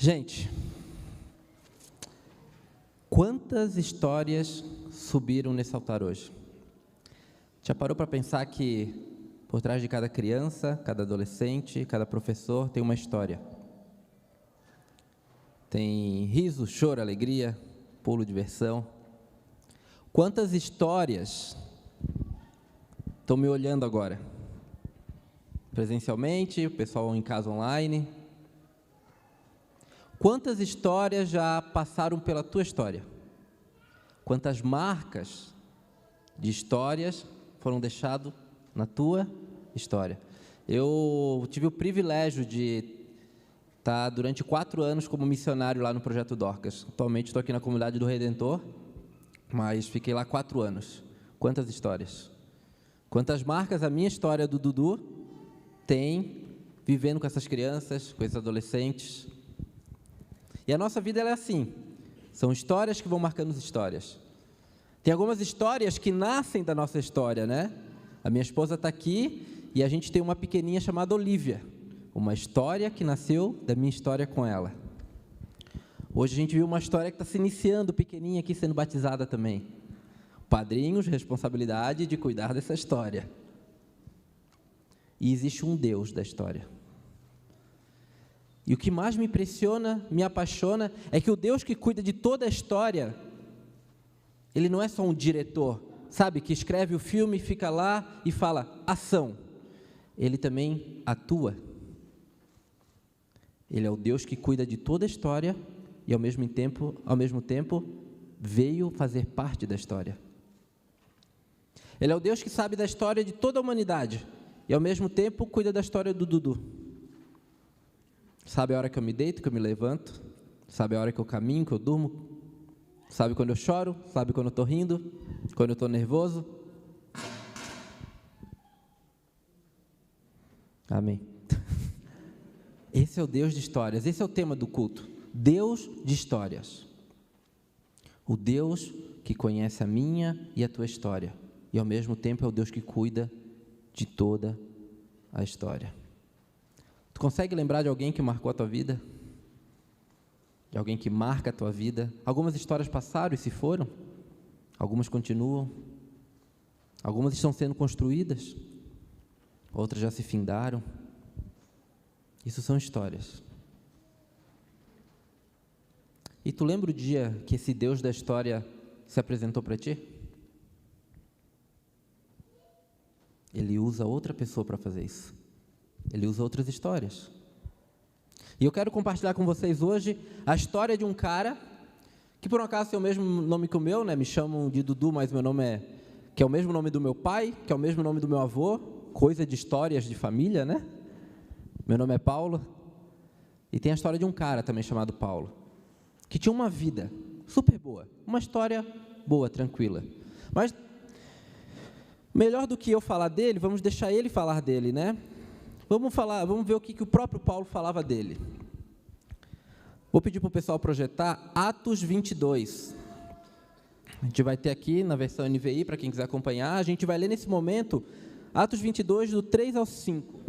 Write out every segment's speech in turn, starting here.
Gente, quantas histórias subiram nesse altar hoje? Já parou para pensar que por trás de cada criança, cada adolescente, cada professor tem uma história? Tem riso, choro, alegria, pulo, diversão. Quantas histórias estão me olhando agora? Presencialmente, o pessoal em casa online. Quantas histórias já passaram pela tua história? Quantas marcas de histórias foram deixadas na tua história? Eu tive o privilégio de estar durante 4 anos como missionário lá no Projeto Dorcas. Atualmente estou aqui na Comunidade do Redentor, mas fiquei lá 4 anos. Quantas histórias? Quantas marcas a minha história do Dudu tem vivendo com essas crianças, com esses adolescentes? E a nossa vida ela é assim, são histórias que vão marcando as histórias. Tem algumas histórias que nascem da nossa história, né? A minha esposa está aqui e a gente tem uma pequenininha chamada Olivia, uma história que nasceu da minha história com ela. Hoje a gente viu uma história que está se iniciando, pequenininha aqui, sendo batizada também. Padrinhos, responsabilidade de cuidar dessa história. E existe um Deus da história. E o que mais me impressiona, me apaixona, é que o Deus que cuida de toda a história, Ele não é só um diretor, sabe, que escreve o filme, fica lá e fala, ação. Ele também atua. Ele é o Deus que cuida de toda a história e ao mesmo tempo, veio fazer parte da história. Ele é o Deus que sabe da história de toda a humanidade e ao mesmo tempo cuida da história do Dudu. Sabe a hora que eu me deito, que eu me levanto, sabe a hora que eu caminho, que eu durmo, sabe quando eu choro, sabe quando eu estou rindo, quando eu estou nervoso. Amém. Esse é o Deus de histórias, esse é o tema do culto, Deus de histórias. O Deus que conhece a minha e a tua história, e ao mesmo tempo é o Deus que cuida de toda a história. Tu consegue lembrar de alguém que marcou a tua vida? De alguém que marca a tua vida? Algumas histórias passaram e se foram, algumas continuam, algumas estão sendo construídas, outras já se findaram. Isso são histórias. E tu lembra o dia que esse Deus da história se apresentou para ti? Ele usa outra pessoa para fazer isso. Ele usa outras histórias. E eu quero compartilhar com vocês hoje a história de um cara que por um acaso tem o mesmo nome que o meu, né? Me chamam de Dudu, mas meu nome que é o mesmo nome do meu pai, que é o mesmo nome do meu avô, coisa de histórias de família, né? Meu nome é Paulo. E tem a história de um cara também chamado Paulo, que tinha uma vida super boa, uma história boa, tranquila. Mas melhor do que eu falar dele, vamos deixar ele falar dele, né? Vamos ver o que o próprio Paulo falava dele. Vou pedir para o pessoal projetar Atos 22. A gente vai ter aqui na versão NVI, para quem quiser acompanhar. A gente vai ler nesse momento Atos 22, do 3 ao 5.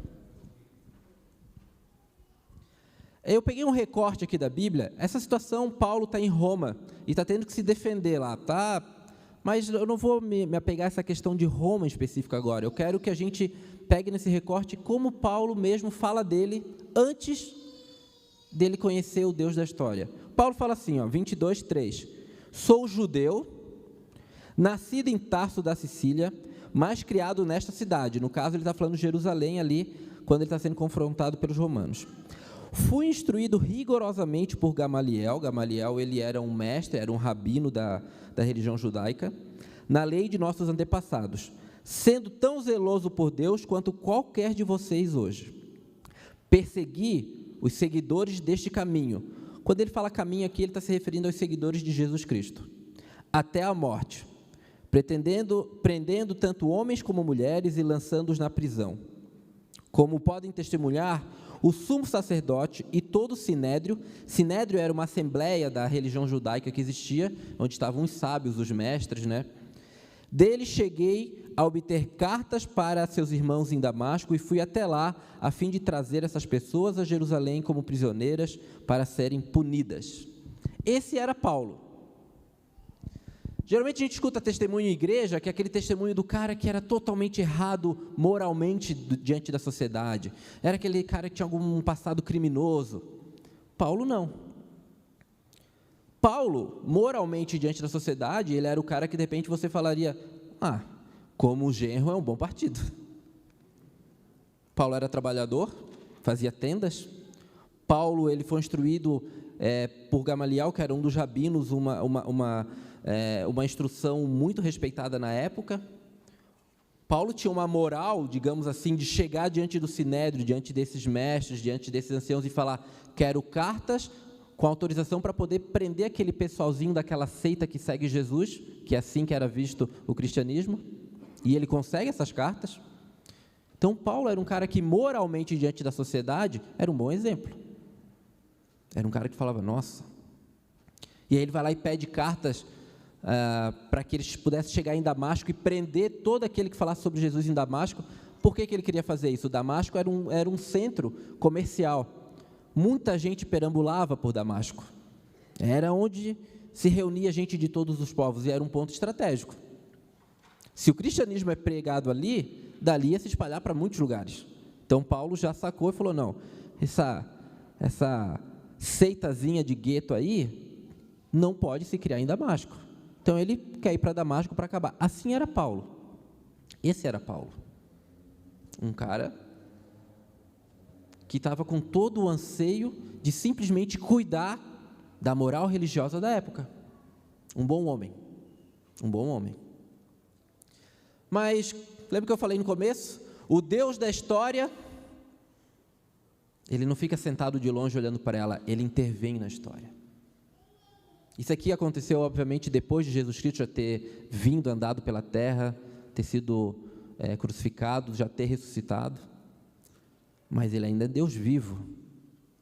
Eu peguei um recorte aqui da Bíblia. Essa situação, Paulo está em Roma e está tendo que se defender lá, tá? Mas eu não vou me apegar a essa questão de Roma em específico agora. Eu quero que a gente pegue nesse recorte como Paulo mesmo fala dele antes dele conhecer o Deus da história. Paulo fala assim, 22, 3. Sou judeu, nascido em Tarso da Sicília, mas criado nesta cidade. No caso, ele está falando de Jerusalém ali, quando ele está sendo confrontado pelos romanos. Fui instruído rigorosamente por Gamaliel. Gamaliel, ele era um mestre, era um rabino da religião judaica, na lei de nossos antepassados, sendo tão zeloso por Deus quanto qualquer de vocês hoje. Persegui os seguidores deste caminho. Quando ele fala caminho aqui, ele está se referindo aos seguidores de Jesus Cristo, até a morte, prendendo tanto homens como mulheres e lançando-os na prisão. Como podem testemunhar, o sumo sacerdote e todo o sinédrio era uma assembleia da religião judaica que existia, onde estavam os sábios, os mestres, né? Dele cheguei a obter cartas para seus irmãos em Damasco e fui até lá a fim de trazer essas pessoas a Jerusalém como prisioneiras para serem punidas. Esse era Paulo. Geralmente a gente escuta testemunho em igreja, que é aquele testemunho do cara que era totalmente errado moralmente diante da sociedade. Era aquele cara que tinha algum passado criminoso. Paulo não. Paulo, moralmente diante da sociedade, ele era o cara que de repente você falaria, como o genro é um bom partido. Paulo era trabalhador, fazia tendas. Paulo, ele foi instruído por Gamaliel, que era um dos rabinos, uma instrução muito respeitada na época. Paulo tinha uma moral, digamos assim, de chegar diante do sinédrio, diante desses mestres, diante desses anciãos e falar, quero cartas com autorização para poder prender aquele pessoalzinho daquela seita que segue Jesus, que é assim que era visto o cristianismo, e ele consegue essas cartas. Então Paulo era um cara que moralmente diante da sociedade era um bom exemplo. Era um cara que falava, nossa. E aí ele vai lá e pede cartas para que eles pudessem chegar em Damasco e prender todo aquele que falasse sobre Jesus em Damasco. Por que ele queria fazer isso? Damasco era um centro comercial. Muita gente perambulava por Damasco. Era onde se reunia gente de todos os povos e era um ponto estratégico. Se o cristianismo é pregado ali, dali ia se espalhar para muitos lugares. Então Paulo já sacou e falou, não, essa seitazinha de gueto aí não pode se criar em Damasco. Então ele quer ir para Damasco para acabar. Assim era Paulo. Esse era Paulo. Um cara que estava com todo o anseio de simplesmente cuidar da moral religiosa da época. Um bom homem. Um bom homem. Mas, lembra que eu falei no começo? O Deus da história, ele não fica sentado de longe olhando para ela, ele intervém na história. Isso aqui aconteceu, obviamente, depois de Jesus Cristo já ter vindo, andado pela terra, ter sido crucificado, já ter ressuscitado. Mas ele ainda é Deus vivo,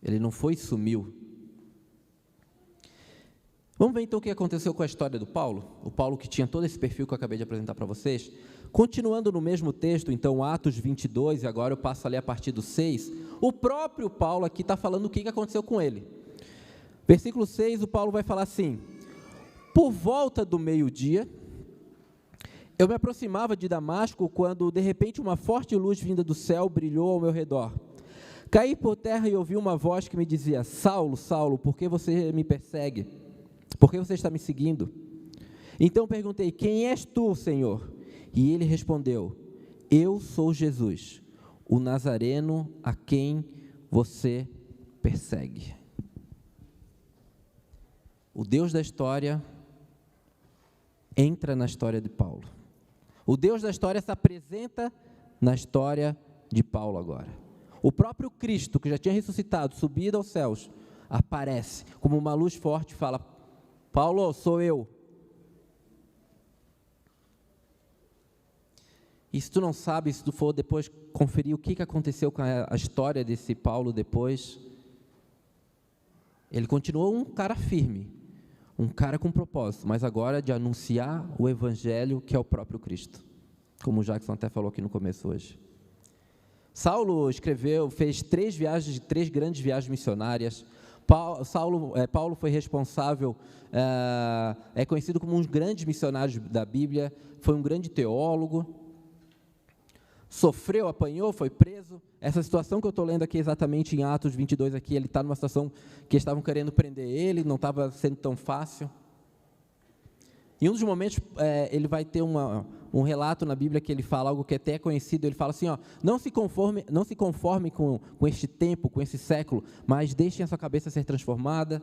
ele não foi e sumiu. Vamos ver então o que aconteceu com a história do Paulo, o Paulo que tinha todo esse perfil que eu acabei de apresentar para vocês. Continuando no mesmo texto, então Atos 22, e agora eu passo a ler a partir do 6, o próprio Paulo aqui está falando o que aconteceu com ele. Versículo 6, o Paulo vai falar assim, por volta do meio-dia, eu me aproximava de Damasco quando, de repente, uma forte luz vinda do céu brilhou ao meu redor. Caí por terra e ouvi uma voz que me dizia, Saulo, Saulo, por que você me persegue? Por que você está me seguindo? Então perguntei, quem és tu, Senhor? E ele respondeu, eu sou Jesus, o Nazareno a quem você persegue. O Deus da história entra na história de Paulo. O Deus da história se apresenta na história de Paulo agora. O próprio Cristo, que já tinha ressuscitado, subido aos céus, aparece como uma luz forte e fala, Paulo, sou eu. E se tu não sabe, se tu for depois conferir o que aconteceu com a história desse Paulo depois, ele continuou um cara firme, um cara com propósito, mas agora de anunciar o evangelho que é o próprio Cristo, como o Jackson até falou aqui no começo hoje. Saulo fez 3 grandes viagens missionárias. Paulo foi responsável, é conhecido como um dos grandes missionários da Bíblia, foi um grande teólogo, sofreu, apanhou, foi preso. Essa situação que eu estou lendo aqui exatamente em Atos 22, aqui, ele está numa situação que estavam querendo prender ele, não estava sendo tão fácil. Em um dos momentos, ele vai ter um relato na Bíblia que ele fala algo que até é conhecido, ele fala assim, não se conforme com este tempo, com esse século, mas deixem a sua cabeça ser transformada,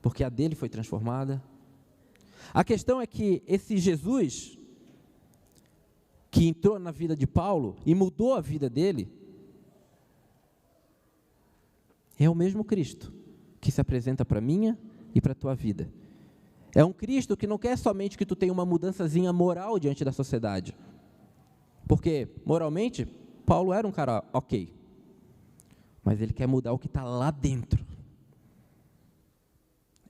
porque a dele foi transformada. A questão é que esse Jesus, que entrou na vida de Paulo e mudou a vida dele, é o mesmo Cristo que se apresenta para a minha e para a tua vida. É um Cristo que não quer somente que tu tenha uma mudançazinha moral diante da sociedade. Porque, moralmente, Paulo era um cara ok. Mas ele quer mudar o que está lá dentro.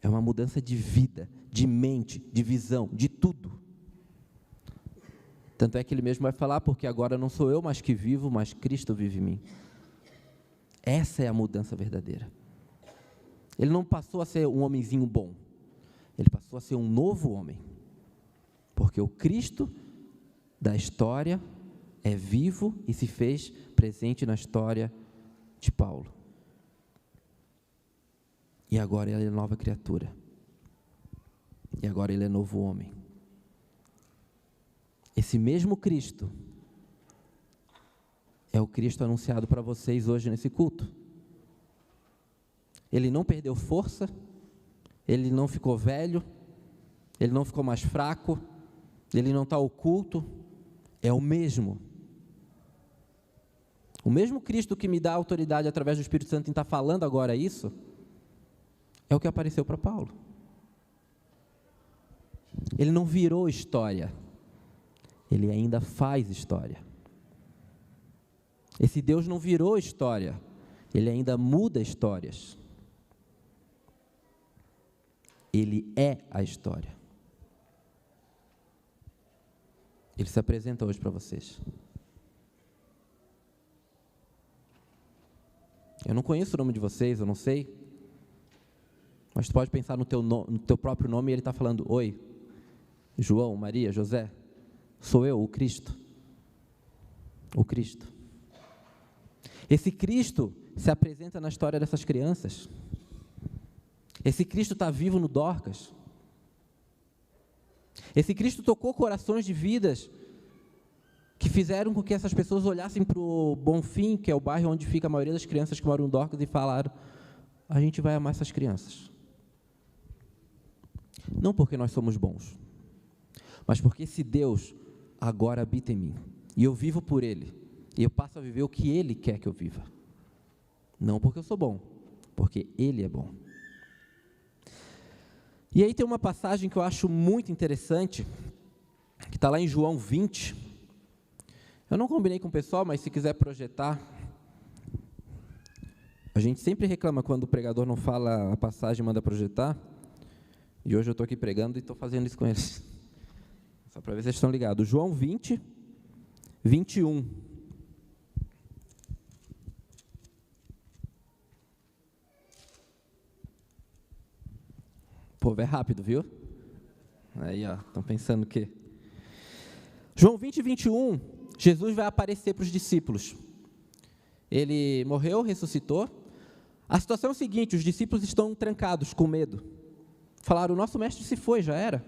É uma mudança de vida, de mente, de visão, de tudo. Tanto é que ele mesmo vai falar, porque agora não sou eu mais que vivo, mas Cristo vive em mim. Essa é a mudança verdadeira. Ele não passou a ser um homenzinho bom, ele passou a ser um novo homem, porque o Cristo da história é vivo e se fez presente na história de Paulo. E agora ele é nova criatura. E agora ele é novo homem. Esse mesmo Cristo é o Cristo anunciado para vocês hoje nesse culto. Ele não perdeu força, ele não ficou velho, ele não ficou mais fraco, ele não está oculto, é o mesmo. O mesmo Cristo que me dá autoridade através do Espírito Santo em estar falando agora isso, é o que apareceu para Paulo. Ele não virou história, ele ainda faz história. Esse Deus não virou história, ele ainda muda histórias. Ele é a história. Ele se apresenta hoje para vocês. Eu não conheço o nome de vocês, eu não sei. Mas tu pode pensar no teu próprio nome e ele está falando: oi, João, Maria, José, sou eu, o Cristo. O Cristo. Esse Cristo se apresenta na história dessas crianças. Esse Cristo está vivo no Dorcas. Esse Cristo tocou corações de vidas que fizeram com que essas pessoas olhassem para o Bonfim, que é o bairro onde fica a maioria das crianças que moram no Dorcas, e falaram: a gente vai amar essas crianças. Não porque nós somos bons, mas porque esse Deus agora habita em mim, e eu vivo por Ele, e eu passo a viver o que Ele quer que eu viva. Não porque eu sou bom, porque Ele é bom. E aí tem uma passagem que eu acho muito interessante, que está lá em João 20. Eu não combinei com o pessoal, mas se quiser projetar. A gente sempre reclama quando o pregador não fala a passagem e manda projetar. E hoje eu estou aqui pregando e estou fazendo isso com eles. Só para ver se vocês estão ligados. João 20, 21. O povo é rápido, viu? Aí, ó, estão pensando o quê? João 20, 21, Jesus vai aparecer para os discípulos. Ele morreu, ressuscitou. A situação é o seguinte: os discípulos estão trancados, com medo. Falaram: o nosso mestre se foi, já era.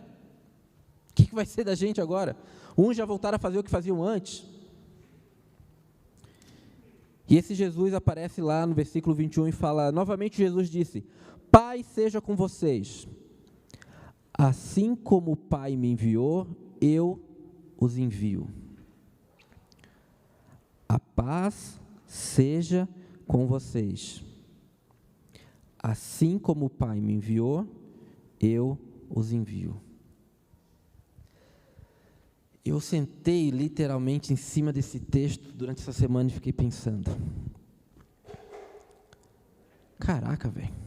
O que vai ser da gente agora? Uns já voltaram a fazer o que faziam antes. E esse Jesus aparece lá no versículo 21 e fala: novamente Jesus disse: Pai seja com vocês. Assim como o Pai me enviou, eu os envio. A paz seja com vocês. Assim como o Pai me enviou, eu os envio. Eu sentei literalmente em cima desse texto durante essa semana e fiquei pensando: caraca, velho.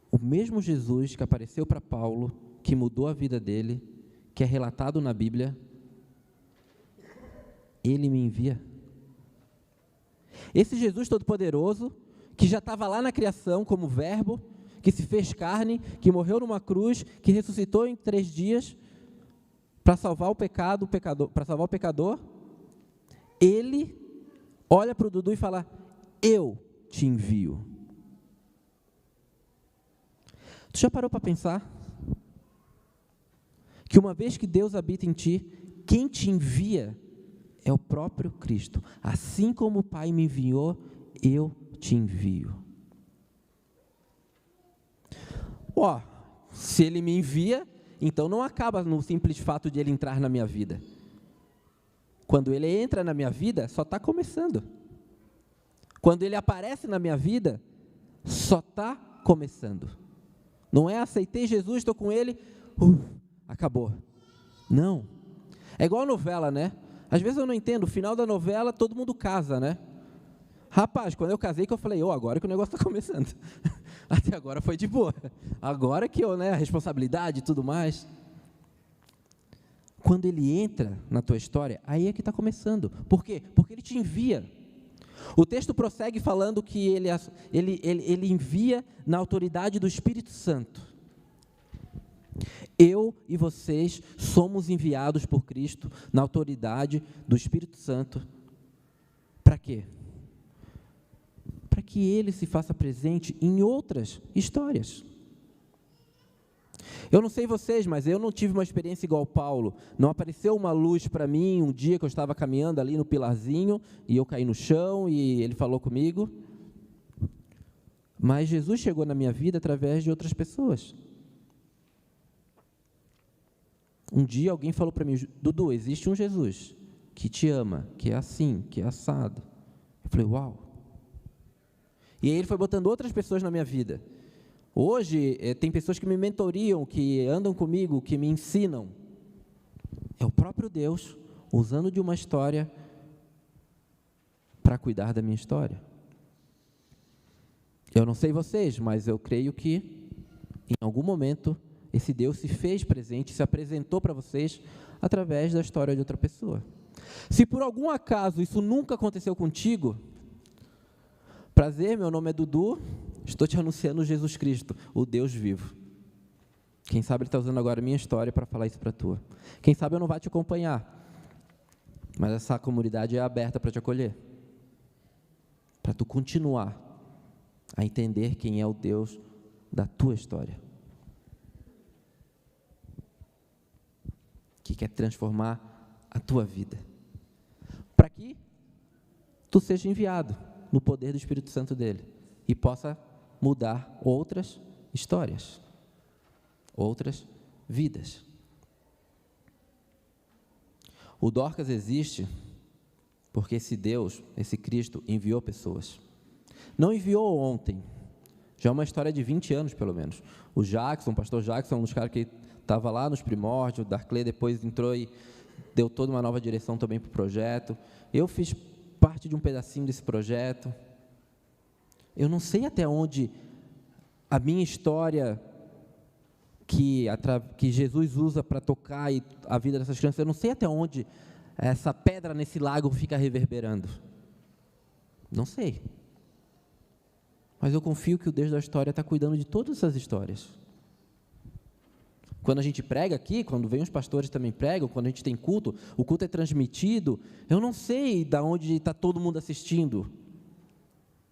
O mesmo Jesus que apareceu para Paulo, que mudou a vida dele, que é relatado na Bíblia, ele me envia. Esse Jesus Todo-Poderoso, que já estava lá na criação como verbo, que se fez carne, que morreu numa cruz, que ressuscitou em 3 dias, para salvar o pecador, para salvar o pecador, ele olha para o Dudu e fala: eu te envio. Tu já parou para pensar que uma vez que Deus habita em ti, quem te envia é o próprio Cristo? Assim como o Pai me enviou, eu te envio. Ó, se Ele me envia, então não acaba no simples fato de Ele entrar na minha vida. Quando Ele entra na minha vida, só está começando. Quando Ele aparece na minha vida, só está começando. Não é aceitei Jesus, estou com Ele, acabou. Não. É igual a novela, né? Às vezes eu não entendo, o final da novela todo mundo casa, né? Rapaz, quando eu casei que eu falei: agora que o negócio está começando. Até agora foi de boa. Agora que a responsabilidade e tudo mais. quando Ele entra na tua história, aí é que está começando. Por quê? Porque Ele te envia. O texto prossegue falando que ele envia na autoridade do Espírito Santo. Eu e vocês somos enviados por Cristo na autoridade do Espírito Santo. Para quê? Para que Ele se faça presente em outras histórias. Eu não sei vocês, mas eu não tive uma experiência igual Paulo. Não apareceu uma luz para mim um dia que eu estava caminhando ali no pilarzinho e eu caí no chão e Ele falou comigo. Mas Jesus chegou na minha vida através de outras pessoas. Um dia alguém falou para mim: Dudu, existe um Jesus que te ama, que é assim, que é assado. Eu falei: uau. E aí Ele foi botando outras pessoas na minha vida. Hoje, tem pessoas que me mentoriam, que andam comigo, que me ensinam. É o próprio Deus usando de uma história para cuidar da minha história. Eu não sei vocês, mas eu creio que, em algum momento, esse Deus se fez presente, se apresentou para vocês através da história de outra pessoa. Se por algum acaso isso nunca aconteceu contigo, prazer, meu nome é Dudu, estou te anunciando Jesus Cristo, o Deus vivo. Quem sabe Ele está usando agora a minha história para falar isso para a tua. Quem sabe eu não vou te acompanhar, mas essa comunidade é aberta para te acolher, para tu continuar a entender quem é o Deus da tua história, que quer transformar a tua vida, para que tu seja enviado no poder do Espírito Santo dele e possa mudar outras histórias, outras vidas. O Dorcas existe porque esse Deus, esse Cristo, enviou pessoas. Não enviou ontem, já é uma história de 20 anos pelo menos. O Jackson, o pastor Jackson, um dos caras que estava lá nos primórdios, o Darclay depois entrou e deu toda uma nova direção também para o projeto. Eu fiz parte de um pedacinho desse projeto. Eu não sei até onde a minha história, que Jesus usa para tocar a vida dessas crianças, eu não sei até onde essa pedra nesse lago fica reverberando. Não sei. Mas eu confio que o Deus da história está cuidando de todas essas histórias. Quando a gente prega aqui, quando vem os pastores também pregam, quando a gente tem culto, o culto é transmitido, eu não sei de onde está todo mundo assistindo.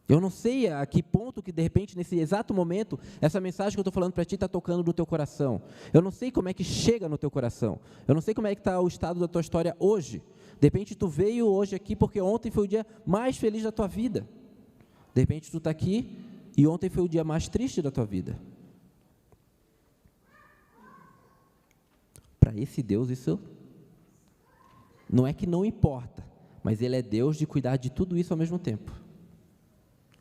Eu não sei a que ponto que, de repente, nesse exato momento, essa mensagem que eu estou falando para ti está tocando no teu coração. Eu não sei como é que chega no teu coração. Eu não sei como é que está o estado da tua história hoje. De repente, tu veio hoje aqui porque ontem foi o dia mais feliz da tua vida. De repente, tu está aqui e ontem foi o dia mais triste da tua vida. Para esse Deus, isso não é que não importa, mas Ele é Deus de cuidar de tudo isso ao mesmo tempo.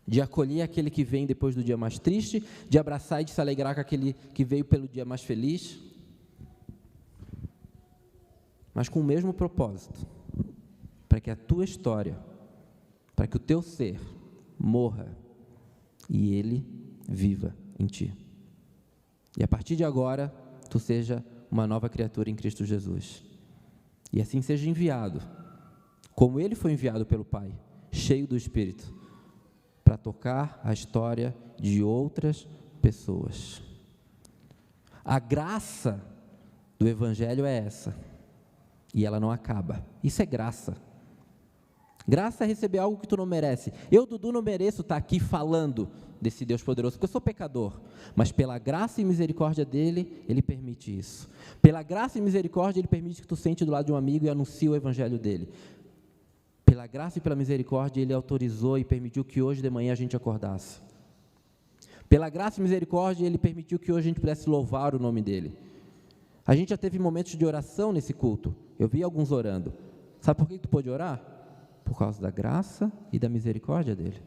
De acolher aquele que vem depois do dia mais triste, de abraçar e de se alegrar com aquele que veio pelo dia mais feliz, mas com o mesmo propósito, para que a tua história, para que o teu ser morra e Ele viva em ti. E a partir de agora, tu seja uma nova criatura em Cristo Jesus. E assim seja enviado, como Ele foi enviado pelo Pai, cheio do Espírito, para tocar a história de outras pessoas. A graça do Evangelho é essa, e ela não acaba. Isso é graça. Graça é receber algo que tu não merece. Eu, Dudu, não mereço estar aqui falando desse Deus poderoso, porque eu sou pecador, mas pela graça e misericórdia dEle, Ele permite isso. Pela graça e misericórdia, Ele permite que tu sente do lado de um amigo e anuncie o Evangelho dEle. Pela graça e pela misericórdia, Ele autorizou e permitiu que hoje de manhã a gente acordasse. Pela graça e misericórdia, Ele permitiu que hoje a gente pudesse louvar o nome dEle. A gente já teve momentos de oração nesse culto. Eu vi alguns orando. Sabe por que tu pôde orar? Por causa da graça e da misericórdia dEle,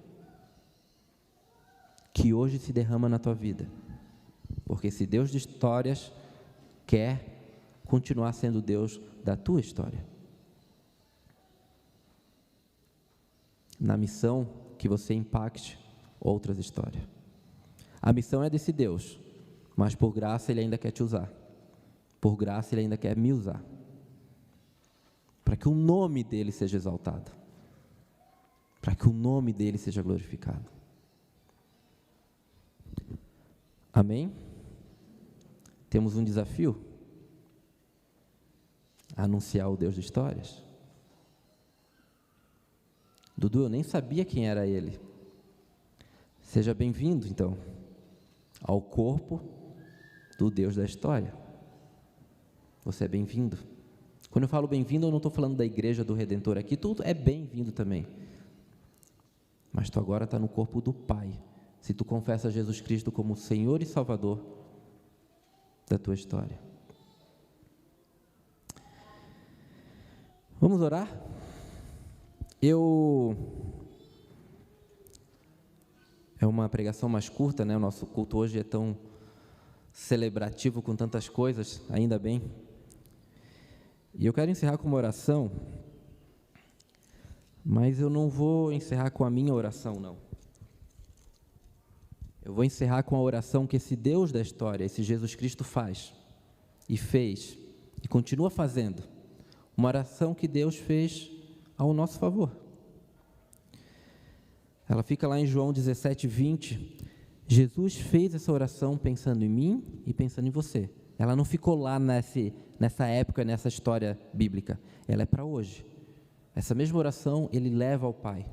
que hoje se derrama na tua vida. Porque esse Deus de histórias quer continuar sendo Deus da tua história. Na missão que você impacte outras histórias. A missão é desse Deus, mas por graça Ele ainda quer te usar. Por graça Ele ainda quer me usar. para que o nome dele seja exaltado, para que o nome dele seja glorificado. Amém? Temos um desafio: anunciar o Deus de histórias. Dudu, eu nem sabia quem era ele. Seja bem-vindo, então, ao corpo do Deus da história. Você é bem-vindo. Quando eu falo bem-vindo, eu não estou falando da igreja do Redentor aqui, tudo é bem-vindo também. Mas tu agora está no corpo do Pai, se tu confessa Jesus Cristo como Senhor e Salvador da tua história. Vamos orar? É uma pregação mais curta, né? O nosso culto hoje é tão celebrativo com tantas coisas, ainda bem. E eu quero encerrar com uma oração, mas eu não vou encerrar com a minha oração, não. Eu vou encerrar com a oração que esse Deus da história, esse Jesus Cristo faz, e fez, e continua fazendo. Uma oração que Deus fez ao nosso favor. Ela fica lá em João 17:20. Jesus fez essa oração pensando em mim e pensando em você. Ela não ficou lá nessa época, nessa história bíblica. Ela é para hoje. Essa mesma oração ele leva ao Pai,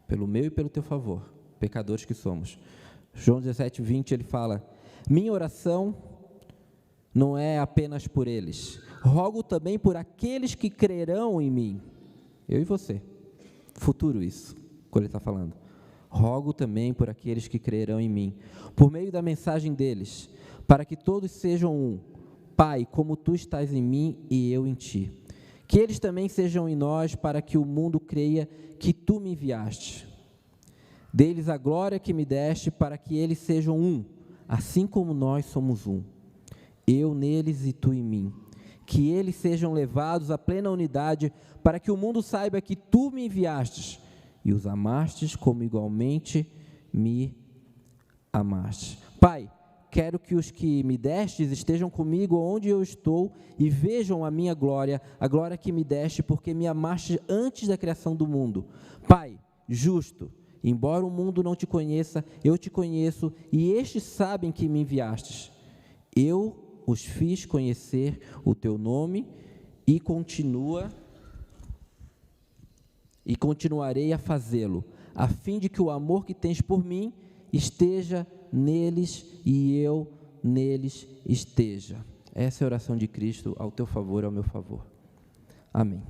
pelo meu e pelo teu favor, pecadores que somos. João 17:20 ele fala: minha oração não é apenas por eles, rogo também por aqueles que crerão em mim. Eu e você. Futuro isso, quando ele está falando. Rogo também por aqueles que crerão em mim, por meio da mensagem deles, para que todos sejam um. Pai, como tu estás em mim e eu em ti. Que eles também sejam em nós, para que o mundo creia que tu me enviaste. Dê-lhes a glória que me deste, para que eles sejam um, assim como nós somos um. Eu neles e tu em mim. Que eles sejam levados à plena unidade, para que o mundo saiba que tu me enviastes e os amastes como igualmente me amaste. Pai, quero que os que me destes estejam comigo onde eu estou e vejam a minha glória, a glória que me deste, porque me amaste antes da criação do mundo. Pai, justo, embora o mundo não te conheça, eu te conheço, e estes sabem que me enviastes. Eu os fiz conhecer o teu nome e continuarei a fazê-lo, a fim de que o amor que tens por mim esteja neles e eu neles esteja. Essa é a oração de Cristo ao teu favor e ao meu favor. Amém.